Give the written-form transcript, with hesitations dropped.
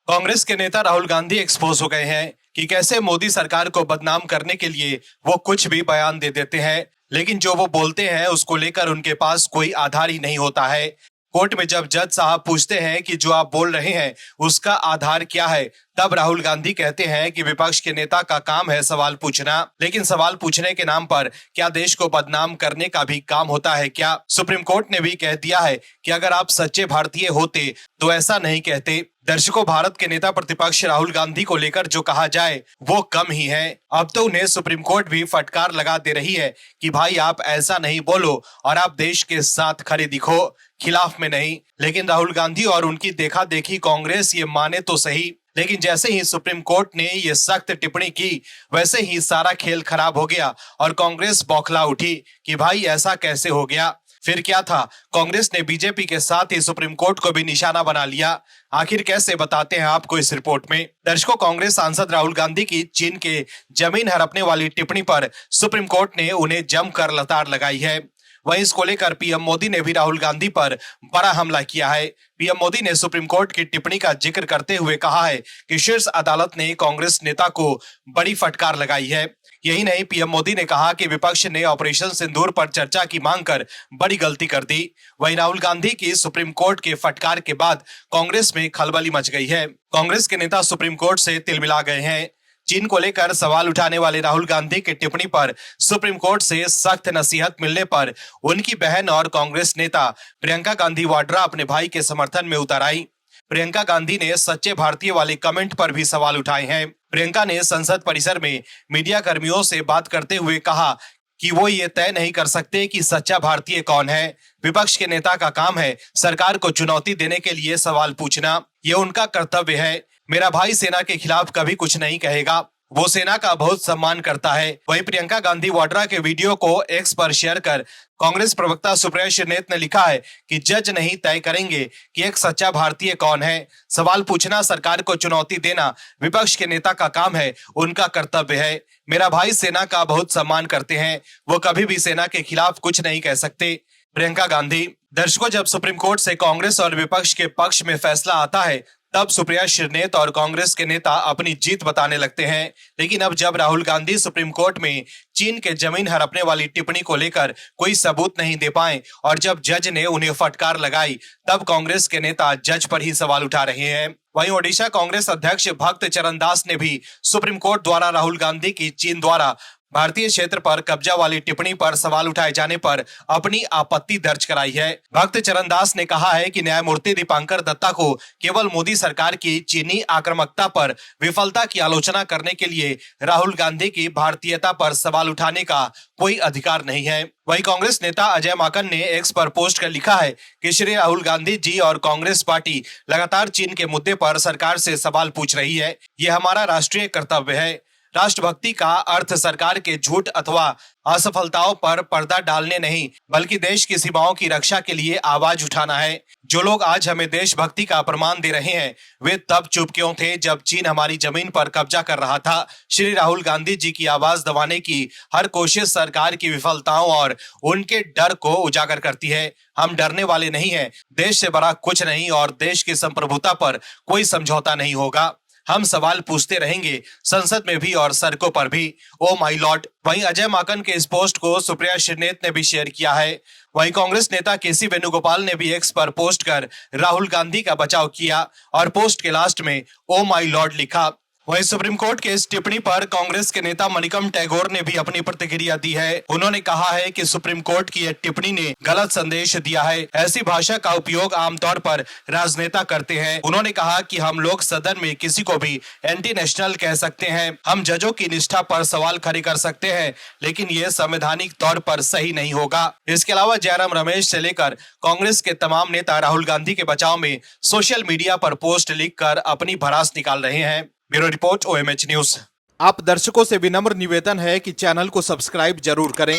कांग्रेस के नेता राहुल गांधी एक्सपोज हो गए हैं कि कैसे मोदी सरकार को बदनाम करने के लिए वो कुछ भी बयान दे देते हैं, लेकिन जो वो बोलते हैं उसको लेकर उनके पास कोई आधार ही नहीं होता है। कोर्ट में जब जज साहब पूछते हैं कि जो आप बोल रहे हैं उसका आधार क्या है, तब राहुल गांधी कहते हैं कि विपक्ष के नेता का काम है सवाल पूछना, लेकिन सवाल पूछने के नाम पर क्या देश को बदनाम करने का भी काम होता है क्या? सुप्रीम कोर्ट ने भी कह दिया है कि अगर आप सच्चे भारतीय होते तो ऐसा नहीं कहते। दर्शकों, भारत के नेता प्रतिपक्ष राहुल गांधी को लेकर जो कहा जाए वो कम ही है। अब तो उन्हें सुप्रीम कोर्ट भी फटकार लगा दे रही है कि भाई आप ऐसा नहीं बोलो और आप देश के साथ खड़े दिखो, खिलाफ में नहीं। लेकिन राहुल गांधी और उनकी देखा देखी कांग्रेस ये माने तो सही, लेकिन जैसे ही सुप्रीम कोर्ट ने ये सख्त टिप्पणी की वैसे ही सारा खेल खराब हो गया और कांग्रेस बौखला उठी कि भाई ऐसा कैसे हो गया। फिर क्या था, कांग्रेस ने बीजेपी के साथ ही सुप्रीम कोर्ट को भी निशाना बना लिया। आखिर कैसे, बताते हैं आपको इस रिपोर्ट में। दर्शकों, कांग्रेस सांसद राहुल गांधी की चीन के जमीन हड़पने वाली टिप्पणी पर सुप्रीम कोर्ट ने उन्हें जमकर लताड़ लगाई है। वहीं इसको लेकर पीएम मोदी ने भी राहुल गांधी पर बड़ा हमला किया है। पीएम मोदी ने सुप्रीम कोर्ट की टिप्पणी का जिक्र करते हुए कहा है कि शीर्ष अदालत ने कांग्रेस नेता को बड़ी फटकार लगाई है। यही नहीं, पीएम मोदी ने कहा कि विपक्ष ने ऑपरेशन सिंदूर पर चर्चा की मांग कर बड़ी गलती कर दी। वहीं राहुल गांधी की सुप्रीम कोर्ट के फटकार के बाद कांग्रेस में खलबली मच गई है। कांग्रेस के नेता सुप्रीम कोर्ट से तिलमिला गए हैं। चीन को लेकर सवाल उठाने वाले राहुल गांधी की टिप्पणी पर सुप्रीम कोर्ट से सख्त नसीहत मिलने पर उनकी बहन और कांग्रेस नेता प्रियंका गांधी वाड्रा अपने भाई के समर्थन में उतर आई। प्रियंका गांधी ने सच्चे भारतीय वाले कमेंट पर भी सवाल उठाए हैं। प्रियंका ने संसद परिसर में मीडिया कर्मियों से बात करते हुए कहा कि वो ये तय नहीं कर सकते कि सच्चा भारतीय कौन है। विपक्ष के नेता का काम है सरकार को चुनौती देने के लिए सवाल पूछना, ये उनका कर्तव्य है। मेरा भाई सेना के खिलाफ कभी कुछ नहीं कहेगा, वो सेना का बहुत सम्मान करता है। वहीं प्रियंका गांधी वाड्रा के वीडियो को एक्स पर शेयर कर कांग्रेस प्रवक्ता सुप्रिया श्रीनेत ने लिखा है कि जज नहीं तय करेंगे कि एक सच्चा भारतीय कौन है। सवाल पूछना, सरकार को चुनौती देना विपक्ष के नेता का काम है, उनका कर्तव्य है। मेरा भाई सेना का बहुत सम्मान करते हैं, वो कभी भी सेना के खिलाफ कुछ नहीं कह सकते। प्रियंका गांधी। दर्शकों, जब सुप्रीम कोर्ट से कांग्रेस और विपक्ष के पक्ष में फैसला आता है तब सुप्रिया श्रीनेत और कांग्रेस के नेता अपनी जीत बताने लगते हैं। लेकिन अब जब राहुल गांधी सुप्रीम कोर्ट में चीन के जमीन हड़पने वाली टिप्पणी को लेकर कोई सबूत नहीं दे पाए और जब जज ने उन्हें फटकार लगाई, तब कांग्रेस के नेता जज पर ही सवाल उठा रहे हैं। वहीं ओडिशा कांग्रेस अध्यक्ष भक्त चरण दास ने भी सुप्रीम कोर्ट द्वारा राहुल गांधी की चीन द्वारा भारतीय क्षेत्र पर कब्जा वाली टिप्पणी पर सवाल उठाए जाने पर अपनी आपत्ति दर्ज कराई है। भक्त चरण दास ने कहा है कि न्यायमूर्ति दीपांकर दत्ता को केवल मोदी सरकार की चीनी आक्रामकता पर विफलता की आलोचना करने के लिए राहुल गांधी की भारतीयता पर सवाल उठाने का कोई अधिकार नहीं है। वहीं कांग्रेस नेता अजय माकन ने एक्स पर पोस्ट कर लिखा है कि श्री राहुल गांधी जी और कांग्रेस पार्टी लगातार चीन के मुद्दे पर सरकार से सवाल पूछ रही है। ये हमारा राष्ट्रीय कर्तव्य है। राष्ट्रभक्ति का अर्थ सरकार के झूठ अथवा असफलताओं पर पर्दा डालने नहीं, बल्कि देश की सीमाओं की रक्षा के लिए आवाज उठाना है। जो लोग आज हमें देशभक्ति का प्रमाण दे रहे हैं वे तब चुप क्यों थे जब चीन हमारी जमीन पर कब्जा कर रहा था। श्री राहुल गांधी जी की आवाज दबाने की हर कोशिश सरकार की विफलताओं और उनके डर को उजागर करती है। हम डरने वाले नहीं हैं, देश से बड़ा कुछ नहीं और देश की संप्रभुता पर कोई समझौता नहीं होगा। हम सवाल पूछते रहेंगे, संसद में भी और सड़कों पर भी। Oh my Lord. वहीं अजय माकन के इस पोस्ट को सुप्रिया श्रीनेत ने भी शेयर किया है। वहीं कांग्रेस नेता केसी वेणुगोपाल ने भी एक्स पर पोस्ट कर राहुल गांधी का बचाव किया और पोस्ट के लास्ट में ओ माय लॉर्ड लिखा। वहीं सुप्रीम कोर्ट के इस टिप्पणी पर कांग्रेस के नेता मणिकम टैगोर ने भी अपनी प्रतिक्रिया दी है। उन्होंने कहा है कि सुप्रीम कोर्ट की यह टिप्पणी ने गलत संदेश दिया है। ऐसी भाषा का उपयोग आमतौर पर राजनेता करते हैं। उन्होंने कहा कि हम लोग सदन में किसी को भी एंटी नेशनल कह सकते हैं, हम जजों की निष्ठा पर सवाल खड़े कर सकते हैं, लेकिन ये संवैधानिक तौर पर सही नहीं होगा। इसके अलावा जयराम रमेश से लेकर कांग्रेस के तमाम नेता राहुल गांधी के बचाव में सोशल मीडिया पर पोस्ट लिखकर अपनी भड़ास निकाल रहे हैं। Bureau report, OMH news. आप दर्शकों से विनम्र निवेदन है कि चैनल को सब्सक्राइब जरूर करें